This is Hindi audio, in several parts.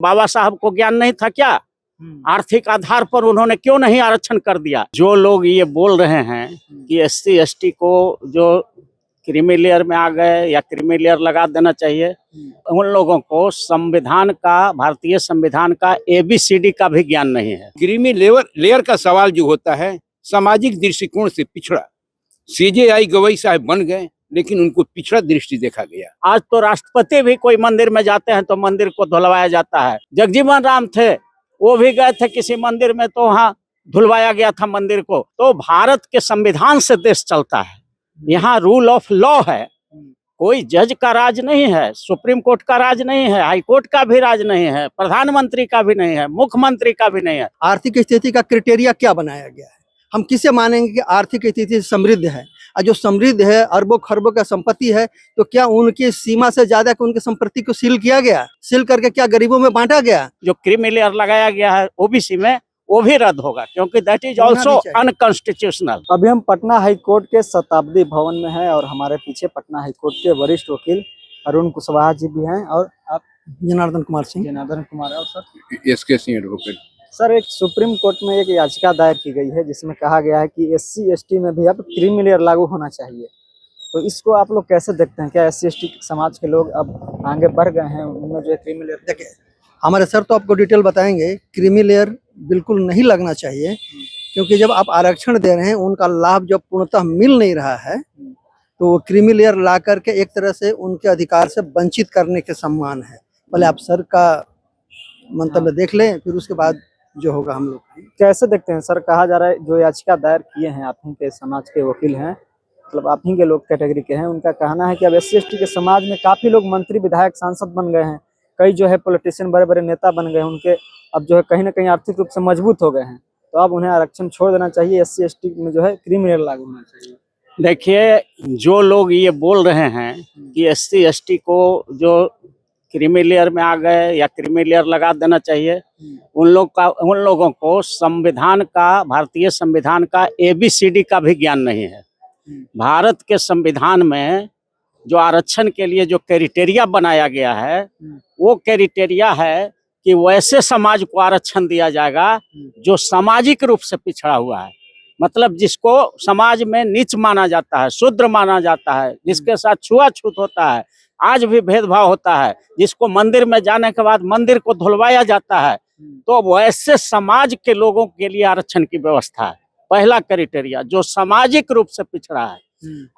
बाबा साहब को ज्ञान नहीं था क्या? आर्थिक आधार पर उन्होंने क्यों नहीं आरक्षण कर दिया? जो लोग ये बोल रहे हैं कि एससी एसटी को जो क्रीमी लेयर में आ गए या क्रीमी लेयर लगा देना चाहिए, उन लोगों को संविधान का, भारतीय संविधान का एबीसीडी का भी ज्ञान नहीं है। क्रीमी लेयर का सवाल जो होता है सामाजिक दृष्टिकोण से पिछड़ा। सीजेआई गवई साहब बन गए लेकिन उनको पिछड़ा दृष्टि देखा गया। आज तो राष्ट्रपति भी कोई मंदिर में जाते हैं तो मंदिर को धुलवाया जाता है। जगजीवन राम थे, वो भी गए थे किसी मंदिर में तो वहाँ धुलवाया गया था मंदिर को। तो भारत के संविधान से देश चलता है, यहाँ रूल ऑफ लॉ है। कोई जज का राज नहीं है, सुप्रीम कोर्ट का राज नहीं है, हाई कोर्ट का भी राज नहीं है, प्रधानमंत्री का भी नहीं है, मुख्यमंत्री का भी नहीं है। आर्थिक स्थिति का क्राइटेरिया क्या बनाया गया है? हम किसे मानेंगे कि आर्थिक स्थिति समृद्ध है? और जो समृद्ध है, अरबों खरबों का संपत्ति है, तो क्या उनकी सीमा से ज्यादा कि उनकी संपत्ति को सील किया गया? सील करके क्या गरीबों में बांटा गया? जो क्रीमी लेयर लगाया गया है ओबीसी में, वो भी रद्द होगा क्योंकि दैट इज ऑल्सो अनकॉन्स्टिट्यूशनल। अभी हम पटना हाई कोर्ट के शताब्दी भवन में हैं और हमारे पीछे पटना हाई कोर्ट के वरिष्ठ वकील अरुण कुशवाहा जी भी हैं और आप जनार्दन कुमार सिंह। जनार्दन कुमार है। और sir SK Singh advocate. Sir, एक सुप्रीम कोर्ट में एक याचिका दायर की गई है जिसमें कहा गया है कि एससी एसटी में भी अब क्रीमी लेयर लागू होना चाहिए। तो इसको आप लोग कैसे देखते हैं? क्या एससी एसटी समाज के लोग अब आगे बढ़ गए हैं उनमें जो है क्रीमी लेयर? देखिए, हमारे सर तो आपको डिटेल बताएंगे। क्रीमी लेयर बिल्कुल नहीं लगना चाहिए, क्योंकि जब आप आरक्षण दे रहे हैं उनका लाभ जब पूर्णतः मिल नहीं रहा है तो वो क्रीमी लेयर ला करके एक तरह से उनके अधिकार से वंचित करने के समान है। पहले आप सर का मंतव्य देख लें, फिर उसके बाद जो होगा हम लोग कैसे देखते हैं? सर, कहा जा रहा है जो याचिका दायर किए हैं आप ही के समाज के वकील हैं, मतलब आप ही के लोग कैटेगरी के हैं, उनका कहना है कि अब एससी एसटी के समाज में काफी लोग मंत्री विधायक सांसद बन गए हैं, कई जो है पॉलिटिशियन बड़े बड़े नेता बन गए हैं, उनके अब जो है कहीं ना कहीं आर्थिक रूप से मजबूत हो गए हैं, तो अब उन्हें आरक्षण छोड़ देना चाहिए, एससी एसटी में जो है क्रीमी लेयर लागू होना चाहिए। देखिए, जो लोग ये बोल रहे हैं कि एससी एसटी को जो क्रीमी लेयर में आ गए या क्रीमी लेयर लगा देना चाहिए, उन लोगों को संविधान का, भारतीय संविधान का एबीसीडी का भी ज्ञान नहीं है। भारत के संविधान में जो आरक्षण के लिए जो क्राइटेरिया बनाया गया है, वो क्राइटेरिया है कि वैसे समाज को आरक्षण दिया जाएगा जो सामाजिक रूप से पिछड़ा हुआ है, मतलब जिसको समाज में नीच माना जाता है, शूद्र माना जाता है, जिसके साथ छुआछूत होता है, आज भी भेदभाव होता है, जिसको मंदिर में जाने के बाद मंदिर को धुलवाया जाता है, तो वैसे समाज के लोगों के लिए आरक्षण की व्यवस्था है। पहला क्राइटेरिया जो सामाजिक रूप से पिछड़ा है,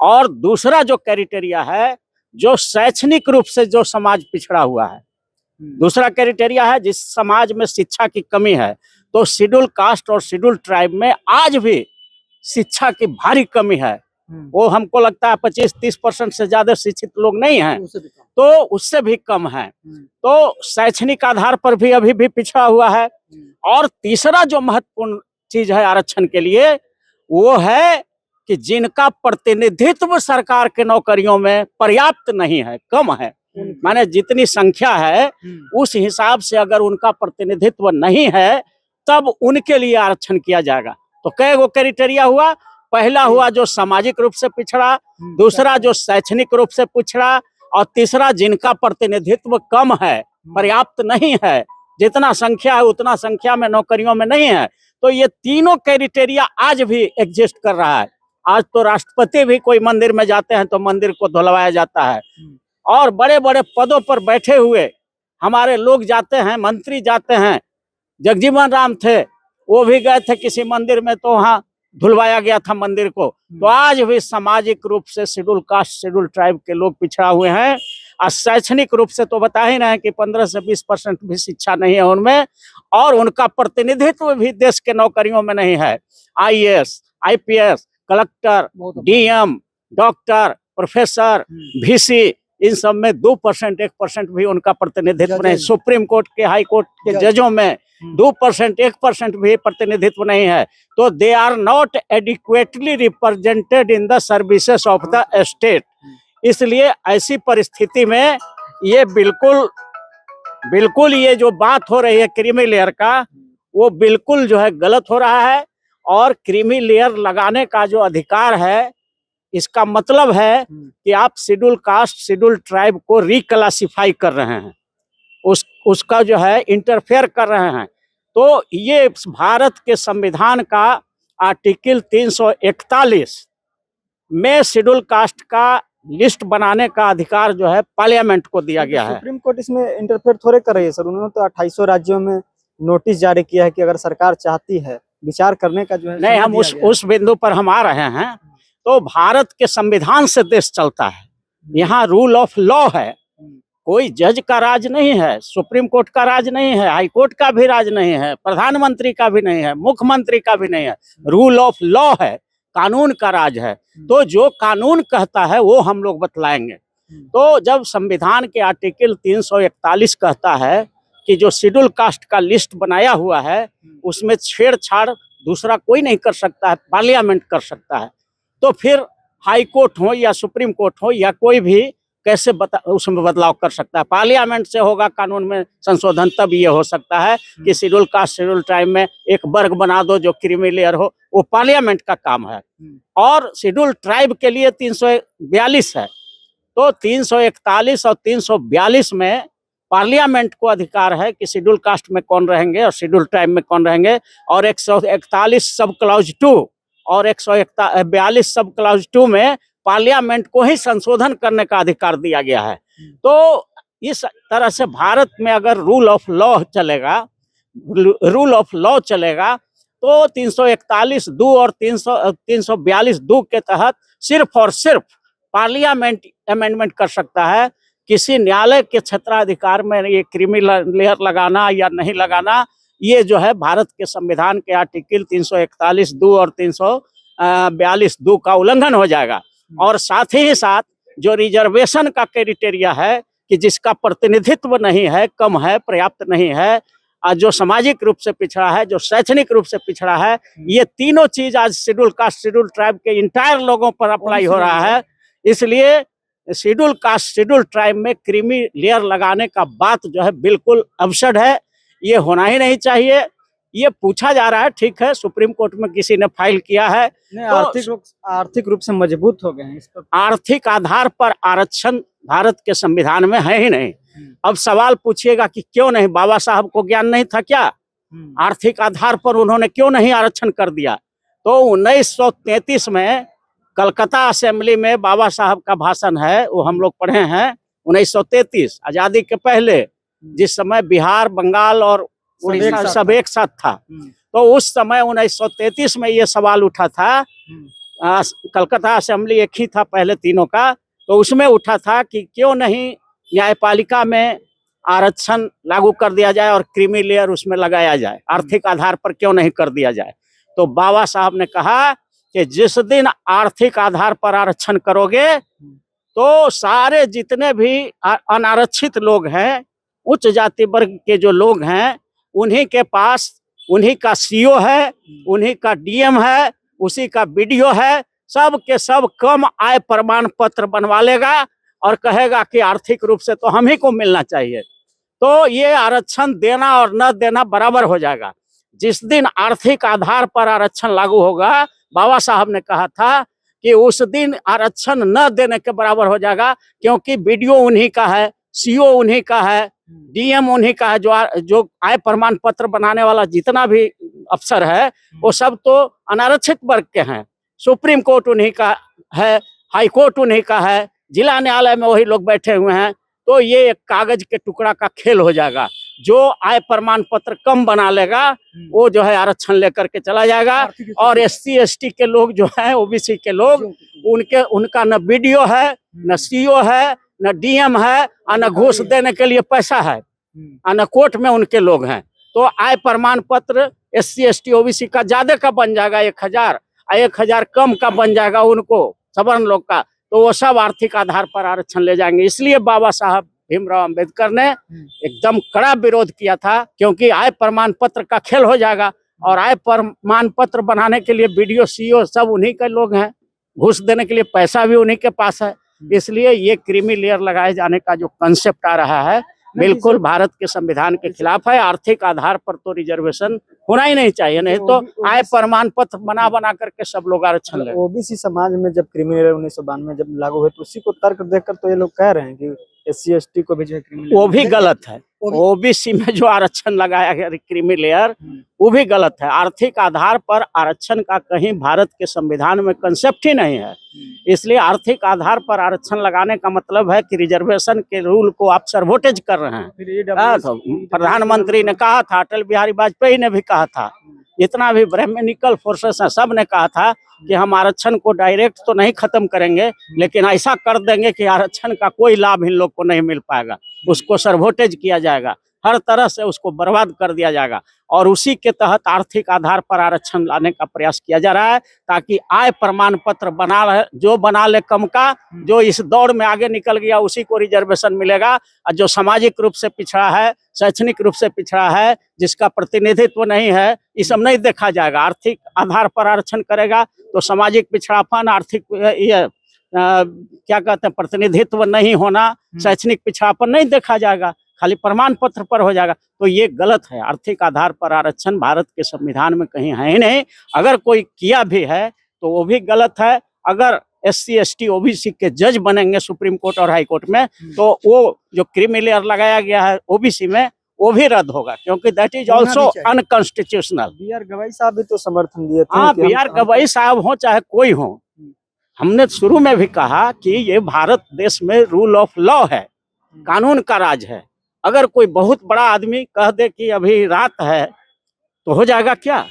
और दूसरा जो क्राइटेरिया है जो शैक्षणिक रूप से जो समाज पिछड़ा हुआ है। दूसरा क्राइटेरिया है जिस समाज में शिक्षा की कमी है, तो शेड्यूल कास्ट और शेड्यूल ट्राइब में आज भी शिक्षा की भारी कमी है। वो हमको लगता है 25-30% से ज्यादा शिक्षित लोग नहीं हैं, तो उससे भी कम है। तो शैक्षणिक आधार पर भी अभी भी पिछड़ा हुआ है। और तीसरा जो महत्वपूर्ण चीज है आरक्षण के लिए, वो है कि जिनका प्रतिनिधित्व सरकार के नौकरियों में पर्याप्त नहीं है, कम है, माने जितनी संख्या है उस हिसाब से अगर उनका प्रतिनिधित्व नहीं है तब उनके लिए आरक्षण किया जाएगा। तो कई गो क्राइटेरिया हुआ, पहला हुआ जो सामाजिक रूप से पिछड़ा, दूसरा जो शैक्षणिक रूप से पिछड़ा, और तीसरा जिनका प्रतिनिधित्व कम है, पर्याप्त नहीं है, जितना संख्या है उतना संख्या में नौकरियों में नहीं है। तो ये तीनों क्राइटेरिया आज भी एग्जिस्ट कर रहा है। आज तो राष्ट्रपति भी कोई मंदिर में जाते हैं तो मंदिर को धुलवाया जाता है, और बड़े बड़े पदों पर बैठे हुए हमारे लोग जाते हैं, मंत्री जाते हैं। जगजीवन राम थे, वो भी गए थे किसी मंदिर में तो वहाँ धुलवाया गया था मंदिर को। तो आज भी सामाजिक रूप से शेड्यूल कास्ट, शेड्यूल ट्राइब के लोग पिछड़ा हुए हैं, और शैक्षणिक रूप से तो बता ही रहे हैं कि 15 से 20% भी शिक्षा नहीं है उनमें, और उनका प्रतिनिधित्व भी देश के नौकरियों में नहीं है। IAS, IPS, collector, DM, doctor, professor, VC, इन सब में 2%, 1% भी उनका प्रतिनिधित्व नहीं। सुप्रीम कोर्ट के, हाई कोर्ट के जजों में 2%, 1% भी प्रतिनिधित्व नहीं है। तो they are not adequately represented in the services of the state. इसलिए ऐसी परिस्थिति में ये बिल्कुल ये जो बात हो रही है क्रीमी लेयर का, वो बिल्कुल जो है गलत हो रहा है। और क्रीमी लेयर लगाने का जो अधिकार है, इसका मतलब है कि आप शेड्यूल कास्ट, शेड्यूल ट्राइब को रिक्लासिफाई कर रहे हैं। उसका जो है इंटरफेयर कर रहे हैं। तो ये भारत के संविधान का आर्टिकल 341 में शेड्यूल कास्ट का लिस्ट बनाने का अधिकार जो है पार्लियामेंट को दिया गया है। सुप्रीम कोर्ट इसमें इंटरफेयर थोड़े कर रही है सर। उन्होंने तो 2800 राज्यों में नोटिस जारी किया है कि अगर सरकार चाहती है विचार करने का जो है नहीं, हम उस बिंदु पर हम आ रहे हैं। तो भारत के संविधान से देश चलता है, यहाँ रूल ऑफ लॉ है। कोई जज का राज नहीं है, सुप्रीम कोर्ट का राज नहीं है, हाई कोर्ट का भी राज नहीं है, प्रधानमंत्री का भी नहीं है, मुख्यमंत्री का भी नहीं है। रूल ऑफ लॉ है, कानून का राज है। तो जो कानून कहता है वो हम लोग बतलाएंगे। तो जब संविधान के आर्टिकल 341 कहता है कि जो शेड्यूल कास्ट का लिस्ट बनाया हुआ है उसमें छेड़छाड़ दूसरा कोई नहीं कर सकता है, पार्लियामेंट कर सकता है। तो फिर हाई कोर्ट हो या सुप्रीम कोर्ट हो या कोई भी कैसे उसमें बदलाव कर सकता है? पार्लियामेंट से होगा कानून में संशोधन, तब ये हो सकता है कि शेड्यूल कास्ट शेड्यूल ट्राइब में एक वर्ग बना दो जो क्रीमी लेयर हो, वो पार्लियामेंट का काम है। और शेड्यूल ट्राइब के लिए 342 है। तो 341 और 342 में पार्लियामेंट को अधिकार है कि शेड्यूल कास्ट में कौन रहेंगे और शेड्यूल ट्राइब में कौन रहेंगे। और 141 सब क्लॉज 2 और 142 सब क्लॉज 2 में पार्लियामेंट को ही संशोधन करने का अधिकार दिया गया है। तो इस तरह से भारत में अगर रूल ऑफ लॉ चलेगा तो 341 2 और 342 2 के तहत सिर्फ और सिर्फ पार्लियामेंट अमेंडमेंट कर सकता है। किसी न्यायालय के क्षेत्राधिकार में ये क्रीमी लेयर लगाना या नहीं लगाना, ये जो है भारत के संविधान के आर्टिकल 341 2 और 342 2 का उल्लंघन हो जाएगा। और साथ ही साथ जो रिजर्वेशन का क्राइटेरिया है कि जिसका प्रतिनिधित्व नहीं है, कम है, पर्याप्त नहीं है, जो सामाजिक रूप से पिछड़ा है, जो शैक्षणिक रूप से पिछड़ा है, ये तीनों चीज आज शेड्यूल कास्ट शेड्यूल ट्राइब के इंटायर लोगों पर अप्लाई हो रहा है। इसलिए शेड्यूल कास्ट शेड्यूल ट्राइब में क्रीमी लेयर लगाने का बात जो है बिल्कुल अबसर्ड है, ये होना ही नहीं चाहिए। ये पूछा जा रहा है, ठीक है, सुप्रीम कोर्ट में किसी ने फाइल किया है। तो आर्थिक रूप से मजबूत हो गए हैं इस पर। आर्थिक आधार पर आरक्षण भारत के संविधान में है ही नहीं। अब सवाल पूछिएगा कि क्यों नहीं, बाबा साहब को ज्ञान नहीं था क्या? आर्थिक आधार पर उन्होंने क्यों नहीं आरक्षण कर दिया? तो 1933 में कलकत्ता असेंबली में बाबा साहब का भाषण है, वो हम लोग पढ़े हैं। 1933 आजादी के पहले, जिस समय बिहार, बंगाल और उड़ीसा सब एक साथ था। तो उस समय 1933 में ये सवाल उठा था, कलकत्ता असेंबली एक ही था पहले तीनों का, तो उसमें उठा था कि क्यों नहीं न्यायपालिका में आरक्षण लागू कर दिया जाए और क्रीमी लेयर उसमें लगाया जाए, आर्थिक आधार पर क्यों नहीं कर दिया जाए। तो बाबा साहब ने कहा कि जिस दिन आर्थिक आधार पर आरक्षण करोगे तो सारे जितने भी अनारक्षित लोग हैं, उच्च जाति वर्ग के जो लोग हैं, उन्हीं के पास उन्हीं का सीओ है, उन्हीं का डीएम है, उसी का बीडीओ है, सब के सब कम आय प्रमाण पत्र बनवा लेगा और कहेगा कि आर्थिक रूप से तो हम ही को मिलना चाहिए। तो ये आरक्षण देना और न देना बराबर हो जाएगा। जिस दिन आर्थिक आधार पर आरक्षण लागू होगा, बाबा साहब ने कहा था कि उस दिन आरक्षण न देने के बराबर हो जाएगा, क्योंकि बीडीओ उन्हीं का है, सीओ उन्हीं का है, डीएम उन्हीं का है, जो आय प्रमाण पत्र बनाने वाला जितना भी अफसर है वो सब तो अनारक्षित वर्ग के हैं। सुप्रीम कोर्ट उन्हीं का है, हाई कोर्ट उन्हीं का है, जिला न्यायालय में वही लोग बैठे हुए हैं। तो ये एक कागज के टुकड़ा का खेल हो जाएगा। जो आय प्रमाण पत्र कम बना लेगा वो जो है आरक्षण लेकर के चला जाएगा। और एससी एसटी के लोग जो है, ओबीसी के लोग, उनका न बीडीओ है, न सीओ है, न डीएम है, और न घूस देने के लिए पैसा है, और न कोर्ट में उनके लोग हैं। तो आय प्रमाण पत्र एससी एसटी ओबीसी का ज्यादा का बन जाएगा 1000, 1000 कम का बन जाएगा उनको सवर्ण लोग का, तो वो सब आर्थिक आधार पर आरक्षण ले जाएंगे। इसलिए बाबा साहब भीमराव अंबेडकर ने एकदम कड़ा विरोध किया था, क्योंकि आय प्रमाण पत्र का खेल हो जाएगा। और आय प्रमाण पत्र बनाने के लिए बीडीओ सीओ सब उन्हीं के लोग हैं, घूस देने के लिए पैसा भी उन्हीं के पास है। इसलिए ये क्रीमी लेयर लगाए जाने का जो कंसेप्ट आ रहा है बिल्कुल भारत के संविधान के खिलाफ है। आर्थिक आधार पर तो रिजर्वेशन होना ही नहीं चाहिए, नहीं तो आय प्रमाण पत्र बना करके सब लोग आरक्षण ले। ओबीसी समाज में जब क्रीमी लेयर 1992 में जब लागू हुए तो उसी को तर्क देकर तो ये लोग कह रहे हैं कि एससी एसटी को भी जो है क्रीमी लेयर, वो भी गलत है। ओबीसी में जो आरक्षण लगाया गया क्रीमी लेयर, वो भी गलत है। आर्थिक आधार पर आरक्षण का कहीं भारत के संविधान में कंसेप्ट ही नहीं है। इसलिए आर्थिक आधार पर आरक्षण लगाने का मतलब है कि रिजर्वेशन के रूल को आप सर्वोटेज कर रहे हैं। तो प्रधानमंत्री ने कहा था, अटल बिहारी वाजपेयी ने भी कहा था, जितना भी ब्राह्मणिकल फोर्सेस हैं सब ने कहा था कि हम आरक्षण को डायरेक्ट तो नहीं खत्म करेंगे, लेकिन ऐसा कर देंगे कि आरक्षण का कोई लाभ इन लोग को नहीं मिल पाएगा। उसको सर्वोटेज किया जाएगा, हर तरह से उसको बर्बाद कर दिया जाएगा। और उसी के तहत आर्थिक आधार पर आरक्षण लाने का प्रयास किया जा रहा है, ताकि आय प्रमाण पत्र बना ले कम का, जो इस दौड़ में आगे निकल गया उसी को रिजर्वेशन मिलेगा। और जो सामाजिक रूप से पिछड़ा है, शैक्षणिक रूप से पिछड़ा है, जिसका प्रतिनिधित्व नहीं है, ये सब नहीं देखा जाएगा। आर्थिक आधार पर आरक्षण करेगा तो सामाजिक पिछड़ापन, आर्थिक क्या कहते हैं, प्रतिनिधित्व नहीं होना, शैक्षणिक पिछड़ापन नहीं देखा जाएगा, खाली प्रमाण पत्र पर हो जाएगा। तो ये गलत है। आर्थिक आधार पर आरक्षण भारत के संविधान में कहीं है ही नहीं। अगर कोई किया भी है तो वो भी गलत है। अगर SC ST OBC के जज बनेंगे सुप्रीम कोर्ट और हाई कोर्ट में, तो वो जो क्रीमी लेयर लगाया गया है OBC में, वो भी रद्द होगा, क्योंकि that is also unconstitutional. BR गवाई साहब भी तो समर्थन दिए थे। हाँ, BR गवाई साहब हो चाहे कोई हो, हमने शुरू में भी कहा कि ये भारत देश में रूल ऑफ लॉ है, कानून का राज है। अगर कोई बहुत बड़ा आदमी कह दे कि अभी रात है तो हो जाएगा क्या?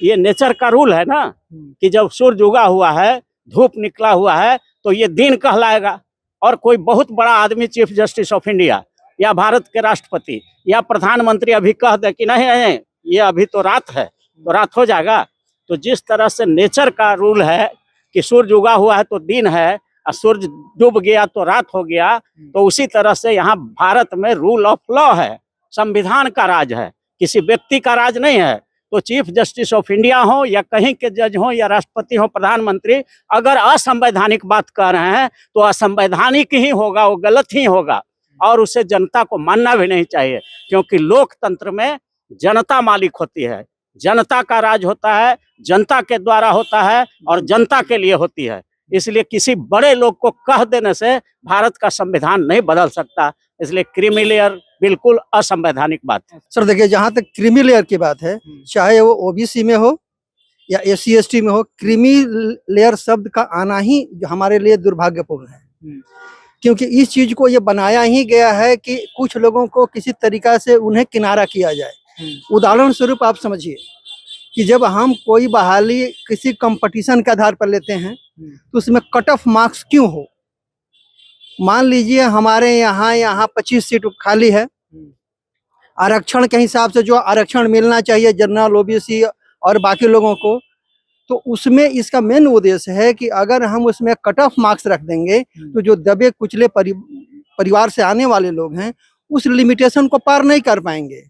ये नेचर का रूल है ना, कि जब सूरज उगा हुआ है, धूप निकला हुआ है, तो ये दिन कहलाएगा। और कोई बहुत बड़ा आदमी, चीफ जस्टिस ऑफ इंडिया या भारत के राष्ट्रपति या प्रधानमंत्री अभी कह दे कि नहीं नहीं ये अभी तो रात है, तो रात हो जाएगा। तो जिस तरह से नेचर का रूल है कि सूरज उगा हुआ है तो दिन है, और सूरज डूब गया तो रात हो गया, तो उसी तरह से यहाँ भारत में रूल ऑफ लॉ है, संविधान का राज है, किसी व्यक्ति का राज नहीं है। तो चीफ जस्टिस ऑफ इंडिया हो या कहीं के जज हो या राष्ट्रपति हो, प्रधानमंत्री, अगर असंवैधानिक बात कर रहे हैं तो असंवैधानिक ही होगा, वो गलत ही होगा। और उसे जनता को मानना भी नहीं चाहिए, क्योंकि लोकतंत्र में जनता मालिक होती है, जनता का राज होता है, जनता के द्वारा होता है और जनता के लिए होती है। इसलिए किसी बड़े लोग को कह देने से भारत का संविधान नहीं बदल सकता। इसलिए क्रीमी लेयर बिल्कुल असंवैधानिक बात है। सर देखिए, जहाँ तक क्रीमी लेयर की बात है, चाहे वो OBC में हो या SC ST में हो, क्रीमी लेयर शब्द का आना ही हमारे लिए दुर्भाग्यपूर्ण है। क्योंकि इस चीज को ये बनाया ही गया है कि कुछ लोगों को किसी तरीका से उन्हें किनारा किया जाए। उदाहरण स्वरूप आप समझिए कि जब हम कोई बहाली किसी कंपटीशन के आधार पर लेते हैं तो उसमें कट ऑफ मार्क्स क्यों हो? मान लीजिए हमारे यहाँ 25 सीट खाली है, आरक्षण के हिसाब से जो आरक्षण मिलना चाहिए जनरल, OBC और बाकी लोगों को, तो उसमें इसका मेन उद्देश्य है कि अगर हम उसमें कट ऑफ मार्क्स रख देंगे तो जो दबे कुचले परिवार से आने वाले लोग हैं उस लिमिटेशन को पार नहीं कर पाएंगे,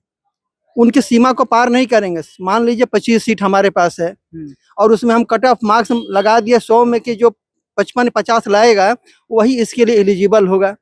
उनकी सीमा को पार नहीं करेंगे। मान लीजिए 25 सीट हमारे पास है और उसमें हम कट ऑफ मार्क्स लगा दिए 100 में कि जो 55-50 लाएगा वही इसके लिए एलिजिबल होगा।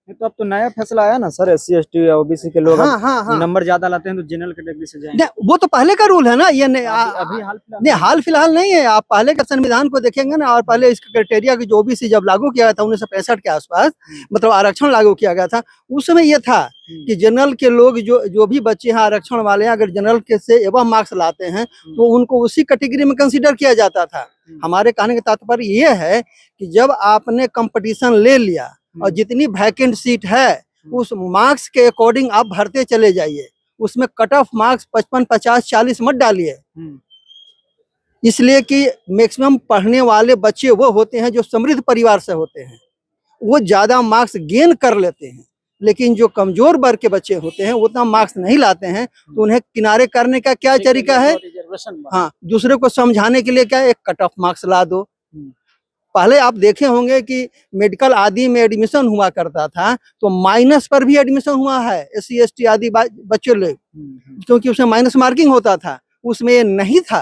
तो अब तो नया फैसला आया ना सर, SC ST या OBC के लोग हाँ। नंबर ज्यादा लाते हैं तो जनरल कैटेगरी से जाएंगे। वो तो पहले का रूल है ना, ये अभी हाल फिलहाल नहीं है। आप पहले का संविधान को देखेंगे ना, और पहले इसका क्राइटेरिया की जो OBC जब लागू किया था 1965 के आसपास, मतलब आरक्षण लागू किया गया था, उस समय ये था कि जनरल के लोग जो भी बच्चे हैं आरक्षण वाले हैं, अगर जनरल के से एवं मार्क्स लाते हैं तो उनको उसी कैटेगरी में कंसीडर किया जाता था। हमारे कहने का तात्पर्य ये है कि जब आपने कंपटीशन ले लिया और जितनी वैकेंट सीट है उस मार्क्स के अकॉर्डिंग आप भरते चले जाइए, उसमें कट ऑफ मार्क्स 55, 50, 40 मत डालिए। इसलिए कि मैक्सिमम पढ़ने वाले बच्चे वो होते हैं जो समृद्ध परिवार से होते हैं, वो ज्यादा मार्क्स गेन कर लेते हैं। लेकिन जो कमजोर वर्ग के बच्चे होते हैं उतना मार्क्स नहीं लाते हैं, तो उन्हें किनारे करने का क्या तरीका है? हाँ, दूसरे को समझाने के लिए क्या, एक कट ऑफ मार्क्स ला दो। पहले आप देखे होंगे कि मेडिकल आदि में एडमिशन हुआ करता था तो माइनस पर भी एडमिशन हुआ है SC ST आदि बच्चे लोग, क्योंकि उसमें माइनस मार्किंग होता था, उसमें ये नहीं था।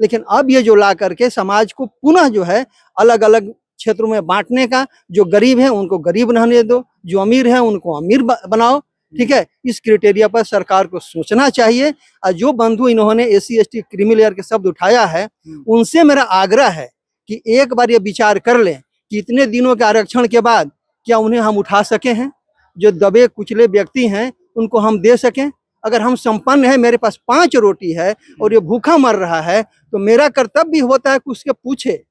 लेकिन अब ये जो ला करके समाज को पुनः जो है अलग अलग क्षेत्रों में बांटने का, जो गरीब है उनको गरीब रहने दो, जो अमीर है उनको अमीर बनाओ, ठीक है। इस क्राइटेरिया पर सरकार को सोचना चाहिए। और जो बंधु इन्होंने SC ST क्रीमी लेयर के शब्द उठाया है, उनसे मेरा आग्रह है कि एक बार ये विचार कर लें कि इतने दिनों के आरक्षण के बाद क्या उन्हें हम उठा सके हैं? जो दबे कुचले व्यक्ति हैं उनको हम दे सकें। अगर हम संपन्न है, मेरे पास 5 रोटी है और ये भूखा मर रहा है, तो मेरा कर्तव्य भी होता है कि उसके पूछे,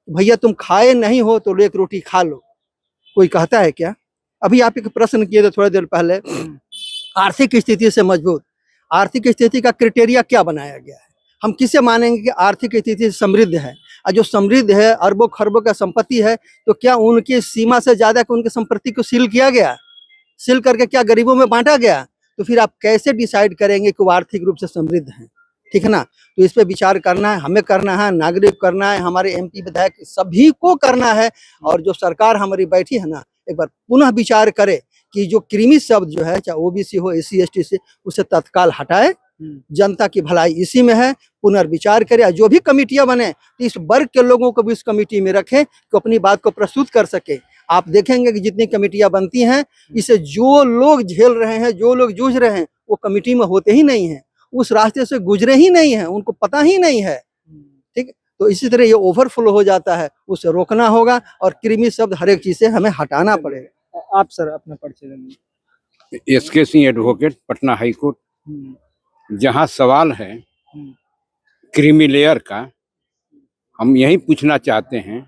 भैया तुम खाए नहीं हो तो लो 1 रोटी खा लो। कोई कहता है क्या? अभी आप एक प्रश्न किए थे थोड़ी देर पहले, आर्थिक स्थिति से मजबूत। आर्थिक स्थिति का क्राइटेरिया क्या बनाया गया है? हम किसे मानेंगे कि आर्थिक स्थिति समृद्ध है? और जो समृद्ध है, अरबों खरबों का संपत्ति है, तो क्या उनकी सीमा से ज्यादा उनकी संपत्ति को सील किया गया? सील करके क्या गरीबों में बांटा गया? तो फिर आप कैसे डिसाइड करेंगे कि वो आर्थिक रूप से समृद्ध हैं? ठीक है ना? तो इस पे विचार करना है, हमें करना है, नागरिक करना है, हमारे एमपी विधायक सभी को करना है। और जो सरकार हमारी बैठी है ना, एक बार पुनः विचार करे कि जो कृमि शब्द जो है, चाहे ओबीसी हो, एससी एसटी से, उसे तत्काल हटाए। जनता की भलाई इसी में है, पुनर्विचार करे। जो भी कमेटियां बने तो इस वर्ग के लोगों को भी इस कमेटी में रखें कि अपनी बात को प्रस्तुत कर सके। आप देखेंगे कि जितनी कमेटियां बनती हैं, इसे जो लोग झेल रहे हैं, जो लोग जूझ रहे हैं, वो कमेटी में होते ही नहीं हैं, उस रास्ते से गुजरे ही नहीं है, उनको पता ही नहीं है। ठीक, तो इसी तरह ये ओवरफ्लो हो जाता है, उसे रोकना होगा और कृमि शब्द हर एक चीज से हमें हटाना पड़ेगा। आप सर अपना परिचय देंगे। SK Singh advocate, Patna high court. जहाँ सवाल है क्रीमी लेयर का, हम यही पूछना चाहते हैं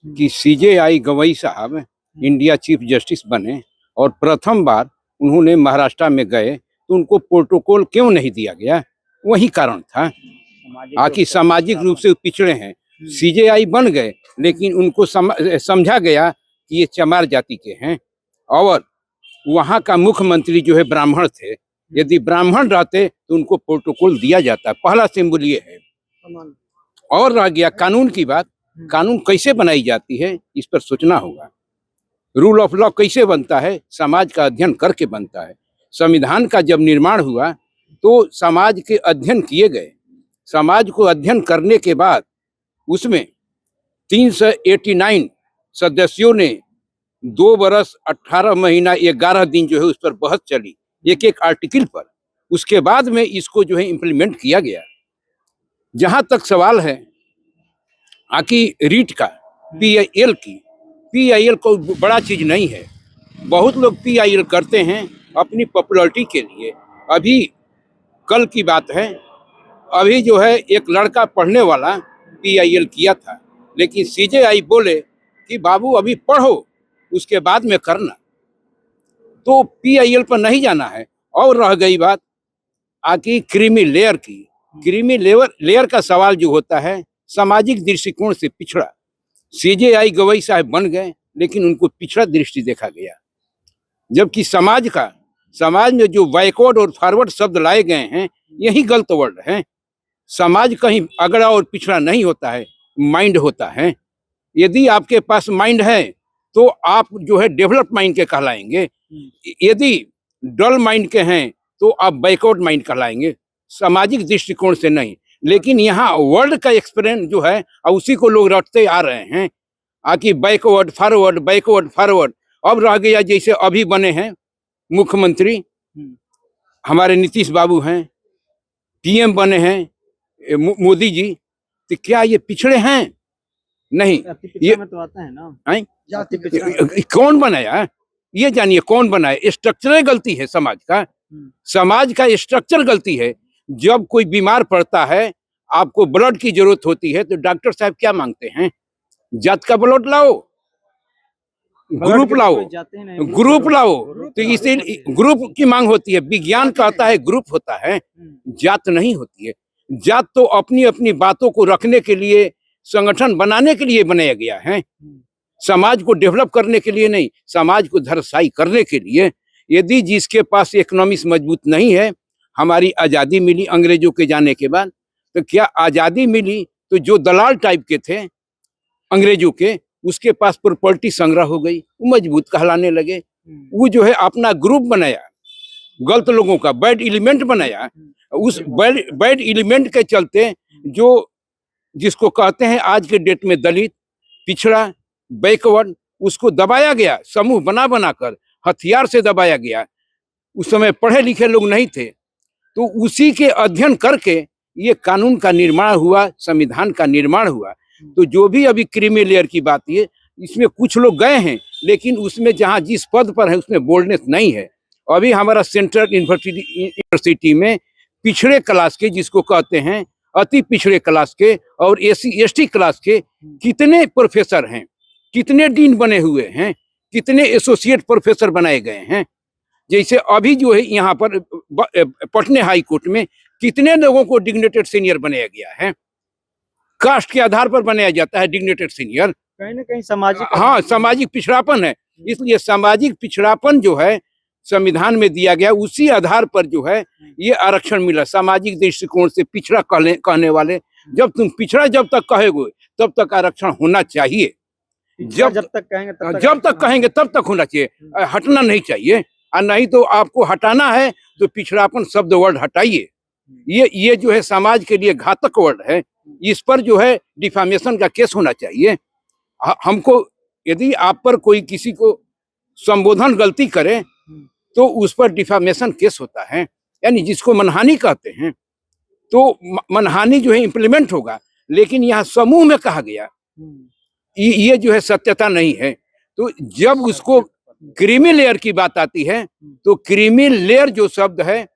कि सीजेआई गवई साहब इंडिया चीफ जस्टिस बने और प्रथम बार उन्होंने महाराष्ट्र में गए तो उनको प्रोटोकॉल क्यों नहीं दिया गया? वही कारण था। आखिर सामाजिक रूप से पिछड़े हैं, सीजेआई बन गए, लेकिन उनको समझा गया कि ये चमार जाति के हैं। और वहाँ का मुख्यमंत्री जो है ब्राह्मण थे, यदि ब्राह्मण रहते तो उनको प्रोटोकॉल दिया जाता। पहला सिंबल ये है। और रह गया कानून की बात, कानून कैसे बनाई जाती है इस पर सोचना होगा। रूल ऑफ लॉ कैसे बनता है? समाज का अध्ययन करके बनता है। संविधान का जब निर्माण हुआ तो समाज के अध्ययन किए गए। समाज को अध्ययन करने के बाद उसमें 389 सदस्यों ने 2 बरस 18 महीना 11 दिन जो है उस पर बहस चली, एक एक आर्टिकल पर। उसके बाद में इसको जो है इम्प्लीमेंट किया गया। जहां तक सवाल है आकि रीट का, पीआईएल की, पीआईएल को बड़ा चीज नहीं है। बहुत लोग पीआईएल करते हैं अपनी पॉपुलैरिटी के लिए। अभी कल की बात है, अभी जो है एक लड़का पढ़ने वाला पीआईएल किया था, लेकिन सीजेआई बोले कि बाबू अभी पढ़ो, उसके बाद में करना। तो पीआईएल पर नहीं जाना है। और रह गई बात आकि क्रीमी लेयर की। क्रीमी लेयर का सवाल जो होता है सामाजिक दृष्टिकोण से पिछड़ा। सीजेआई गवई साहब बन गए, लेकिन उनको पिछड़ा दृष्टि देखा गया। जबकि समाज में जो बैकवर्ड और फॉरवर्ड शब्द लाए गए हैं, यही गलत वर्ड हैं। समाज कहीं अगड़ा और पिछड़ा नहीं होता है, माइंड होता है। यदि आपके पास माइंड है तो आप जो है डेवलप माइंड के कहलाएंगे। यदि डल माइंड के हैं तो आप बैकवर्ड माइंड कहलाएंगे, सामाजिक दृष्टिकोण से नहीं। लेकिन यहाँ वर्ल्ड का एक्सपीरियंस जो है उसी को लोग रटते आ रहे हैं आकि बैकवर्ड फॉरवर्ड, बैकवर्ड फॉरवर्ड। अब रह गया जैसे अभी बने हैं मुख्यमंत्री हमारे नीतीश बाबू हैं, पीएम बने हैं मोदी जी, तो क्या ये पिछड़े हैं? नहीं, ये में तो आता है ना। कौन बनाया? ये जानिए कौन बनाया? स्ट्रक्चरल गलती है समाज का। समाज का स्ट्रक्चर गलती है। जब कोई बीमार पड़ता है, आपको ब्लड की जरूरत होती है, तो डॉक्टर साहब क्या मांगते हैं? जात का ब्लड लाओ, ग्रुप लाओ, ग्रुप लाओ। तो इसीलिए ग्रुप की मांग होती है। विज्ञान कहता है ग्रुप होता है, जात नहीं होती है। जात तो अपनी अपनी बातों को रखने के लिए, संगठन बनाने के लिए बनाया गया है, समाज को डेवलप करने के लिए नहीं, समाज को धराशायी करने के लिए। यदि जिसके पास इकोनॉमिक्स मजबूत नहीं है, हमारी आज़ादी मिली अंग्रेजों के जाने के बाद, तो क्या आज़ादी मिली तो जो दलाल टाइप के थे अंग्रेजों के, उसके पास प्रॉपर्टी संग्रह हो गई, वो मजबूत कहलाने लगे। वो जो है अपना ग्रुप बनाया, गलत लोगों का बैड एलिमेंट बनाया। उस बैड एलिमेंट के चलते जो जिसको कहते हैं आज के डेट में दलित, पिछड़ा, बैकवर्ड, उसको दबाया गया। समूह बना बनाकर हथियार से दबाया गया। उस समय पढ़े लिखे लोग नहीं थे, तो उसी के अध्ययन करके ये कानून का निर्माण हुआ, संविधान का निर्माण हुआ। तो जो भी अभी क्रीमी लेयर की बात है, इसमें कुछ लोग गए हैं, लेकिन उसमें जहाँ जिस पद पर है उसमें बोल्डनेस नहीं है। अभी हमारा सेंट्रल यूनिवर्सिटी में पिछड़े क्लास के, जिसको कहते हैं अति पिछड़े क्लास के और SC/ST क्लास के कितने प्रोफेसर हैं, कितने डीन बने हुए हैं, कितने एसोसिएट प्रोफेसर बनाए गए हैं। जैसे अभी जो है यहाँ पर पटना हाई कोर्ट में कितने लोगों को डिग्नेटेड सीनियर बनाया गया है। कास्ट के आधार पर बनाया जाता है डिग्नेटेड सीनियर। कहीं ना कहीं सामाजिक, हाँ, सामाजिक पिछड़ापन है। इसलिए सामाजिक पिछड़ापन जो है संविधान में दिया गया, उसी आधार पर जो है ये आरक्षण मिला। सामाजिक दृष्टिकोण से पिछड़ा कहने वाले, जब तुम पिछड़ा जब तक कहेगे तब तक आरक्षण होना चाहिए। जब तक कहेंगे तब तक होना चाहिए, हटना नहीं चाहिए। और नहीं तो आपको हटाना है तो पिछड़ापन शब्द वर्ड हटाइए। ये जो है समाज के लिए घातक वर्ड है। इस पर जो है डिफामेशन का केस होना चाहिए। हमको यदि आप पर कोई किसी को संबोधन गलती करे तो उस पर डिफामेशन केस होता है, यानी जिसको मनहानि कहते हैं। तो मनहानि जो है इम्प्लीमेंट होगा, लेकिन यहाँ समूह में कहा गया, ये जो है सत्यता नहीं है। तो जब उसको क्रीमी लेयर की बात आती है तो क्रीमी लेयर जो शब्द है,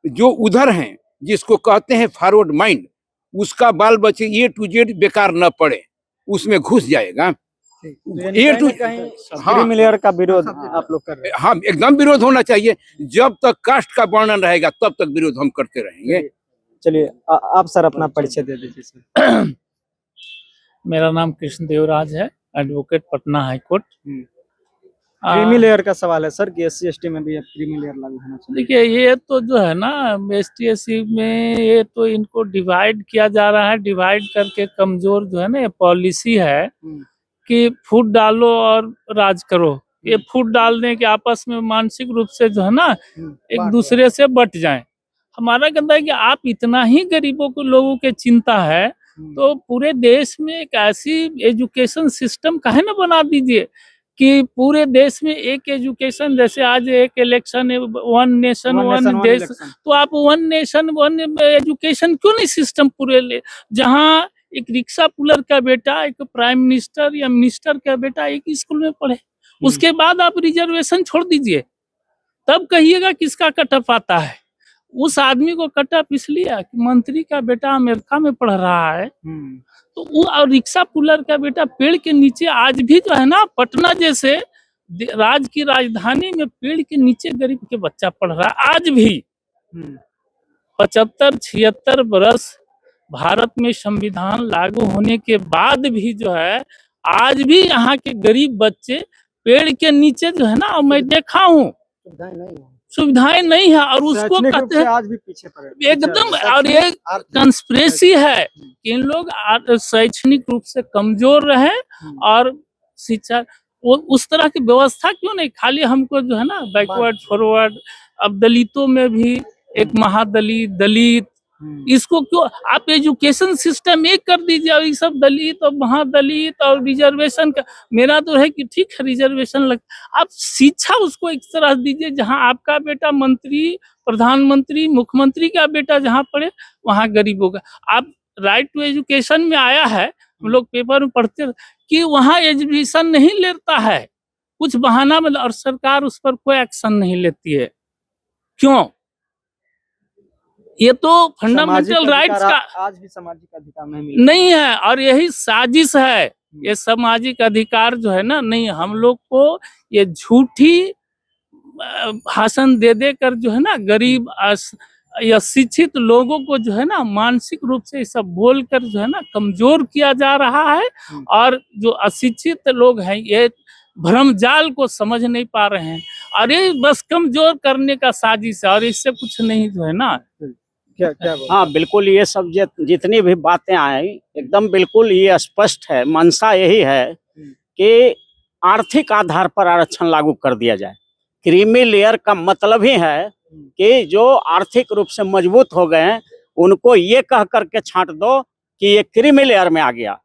जो उधर हैं, जिसको कहते हैं फॉरवर्ड माइंड, उसका बाल बच्चे A to Z बेकार न पड़े, उसमें घुस जाएगा। क्रीमी लेयर का विरोध आप लोग कर रहे हैं। हाँ, एकदम विरोध होना चाहिए। जब तक कास्ट का वर्णन रहेगा तब तक विरोध हम करते रहेंगे। चलिए आप सर अपना परिचय दे दीजिए सर। मेरा नाम कृष्ण देवराज है, advocate Patna high court. Creamy layer का सवाल है सर कि SC/ST में भी क्रीमी लेयर लागू होना चाहिए। देखिए, ये तो जो है ना ST/SC में ये तो इनको डिवाइड किया जा रहा है। डिवाइड करके कमजोर जो है ना, ये पॉलिसी है कि फूट डालो और राज करो। ये फूट डालने के आपस में मानसिक रूप से जो है ना एक दूसरे से बट जाएं। हमारा कहना है कि आप इतना ही गरीबों को लोगों के चिंता है तो पूरे देश में एक ऐसी एजुकेशन सिस्टम काहे ना बना दीजिए कि पूरे देश में एक एजुकेशन, जैसे आज एक इलेक्शन है, वन नेशन वन देश, तो आप वन नेशन वन एजुकेशन क्यों नहीं सिस्टम पूरे ले, जहाँ एक रिक्शा पुलर का बेटा एक प्राइम मिनिस्टर या मिनिस्टर का बेटा एक स्कूल में पढ़े, उसके बाद आप रिजर्वेशन छोड़ दीजिए, तब कहिएगा किसका कटअप आता है। उस आदमी को कटअप इसलिए कि मंत्री का बेटा अमेरिका में पढ़ रहा है, तो वो और रिक्शा पुलर का बेटा पेड़ के नीचे आज भी जो है ना, पटना जैसे राज्य की राजधानी में पेड़ के नीचे गरीब के बच्चा पढ़ रहा है आज भी। 75-76 बरस भारत में संविधान लागू होने के बाद भी जो है आज भी यहाँ के गरीब बच्चे पेड़ के नीचे जो है ना, मैं देखा हूँ सुविधाएं नहीं है और उसको कहते हैं आज भी पीछे पड़े एकदम। और ये कंस्पिरेसी है कि इन लोग शैक्षणिक रूप से कमजोर रहे और शिक्षा वो उस तरह की व्यवस्था क्यों नहीं, खाली हमको जो है ना बैकवर्ड फॉरवर्ड। अब दलितों में भी एक महादलित दलित, इसको क्यों आप एजुकेशन सिस्टम एक कर दीजिए और ये सब दलित और महादलित और रिजर्वेशन का। मेरा तो है कि ठीक है रिजर्वेशन लग, आप शिक्षा उसको एक तरह दीजिए जहां आपका बेटा मंत्री प्रधानमंत्री मुख्यमंत्री का बेटा जहां पढ़े वहां गरीबों का। आप राइट टू एजुकेशन में आया है, हम लोग पेपर में पढ़ते कि वहां एजुकेशन नहीं लेता है, कुछ बहाना मतलब, और सरकार उस पर कोई एक्शन नहीं लेती है। क्यों? ये तो फंडामेंटल राइट्स का आज भी सामाजिक अधिकार नहीं है और यही साजिश है। ये सामाजिक अधिकार जो है ना, नहीं, हम लोग को ये झूठी भाषण दे दे कर जो है ना गरीब या शिक्षित लोगों को जो है ना मानसिक रूप से सब बोल कर जो है ना कमजोर किया जा रहा है। और जो अशिक्षित लोग हैं ये भ्रमजाल को समझ नहीं पा रहे हैं और ये बस कमजोर करने का साजिश है और इससे कुछ नहीं जो है ना। क्या हाँ बिल्कुल, ये सब जितनी भी बातें आई एकदम बिल्कुल ये स्पष्ट है। मंशा यही है कि आर्थिक आधार पर आरक्षण लागू कर दिया जाए। क्रीमी लेयर का मतलब ही है कि जो आर्थिक रूप से मजबूत हो गए हैं उनको ये कह करके छांट दो कि ये क्रीमी लेयर में आ गया,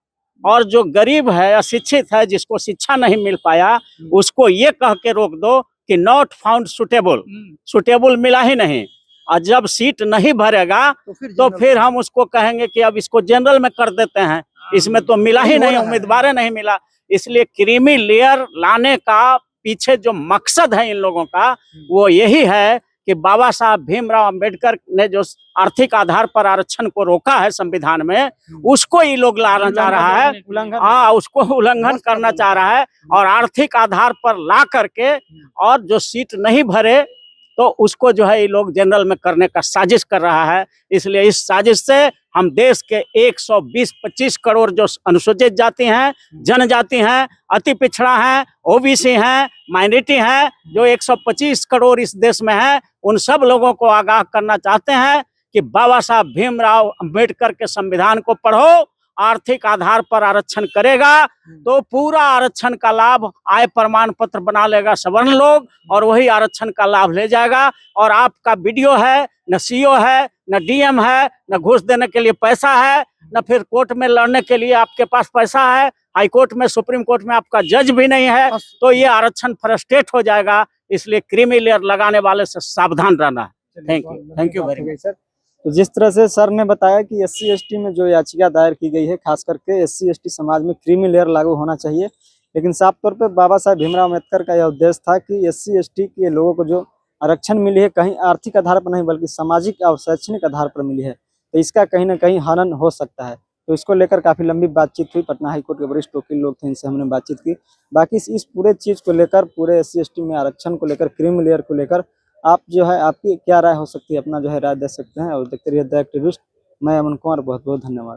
और जो गरीब है अशिक्षित है जिसको शिक्षा नहीं मिल पाया उसको ये कह के रोक दो कि नॉट फाउंड सुटेबल, सुटेबल मिला ही नहीं। और जब सीट नहीं भरेगा तो फिर हम उसको कहेंगे कि अब इसको जनरल में कर देते हैं, इसमें तो मिला ही नहीं, उम्मीदवार नहीं मिला। इसलिए क्रीमी लेयर लाने का पीछे जो मकसद है इन लोगों का वो यही है कि बाबा साहब भीमराव अंबेडकर ने जो आर्थिक आधार पर आरक्षण को रोका है संविधान में, उसको ये लोग लाना चाह रहा है। हाँ, उसको उल्लंघन करना चाह रहा है और आर्थिक आधार पर ला करके और जो सीट नहीं भरे तो उसको जो है ये लोग जनरल में करने का साजिश कर रहा है। इसलिए इस साजिश से हम देश के 120-25 करोड़ जो अनुसूचित जाति हैं, जनजाति हैं, अति पिछड़ा हैं, ओबीसी हैं, माइनॉरिटी हैं, जो 125 करोड़ इस देश में हैं, उन सब लोगों को आगाह करना चाहते हैं कि बाबा साहब भीमराव अंबेडकर के संविधान को पढ़ो। आर्थिक आधार पर आरक्षण करेगा तो पूरा आरक्षण का लाभ आय प्रमाण पत्र बना लेगा सवर्ण लोग और वही आरक्षण का लाभ ले जाएगा। और आपका वीडियो है, न सीओ है, न डीएम है, न घूस देने के लिए पैसा है, न फिर कोर्ट में लड़ने के लिए आपके पास पैसा है, हाई कोर्ट में, सुप्रीम कोर्ट में आपका जज भी नहीं है, तो ये आरक्षण फ्रस्ट्रेट हो जाएगा। इसलिए क्रीमी लेयर लगाने वाले से सावधान रहना है। Thank you very much sir. तो जिस तरह से सर ने बताया कि SC ST में जो याचिका दायर की गई है, खास करके SC ST समाज में क्रीमी लेयर लागू होना चाहिए, लेकिन साफ तौर पे बाबा साहब भीमराव अम्बेडकर का यह उद्देश्य था कि SC ST के लोगों को जो आरक्षण मिली है कहीं आर्थिक आधार पर नहीं बल्कि सामाजिक और शैक्षणिक आधार पर मिली है, तो इसका कहीं ना कहीं हनन हो सकता है। तो इसको लेकर काफी लंबी बातचीत हुई। पटना हाईकोर्ट के वरिष्ठ वकील लोग थे, इनसे हमने बातचीत की। बाकी इस पूरे चीज को लेकर, पूरे SC ST में आरक्षण को लेकर, क्रीमी लेयर को लेकर आप जो है, आपकी क्या राय हो सकती है, अपना जो है राय दे सकते हैं। और देखते रहिए द एक्टिविस्ट। मैं अमन कुमार, बहुत बहुत धन्यवाद।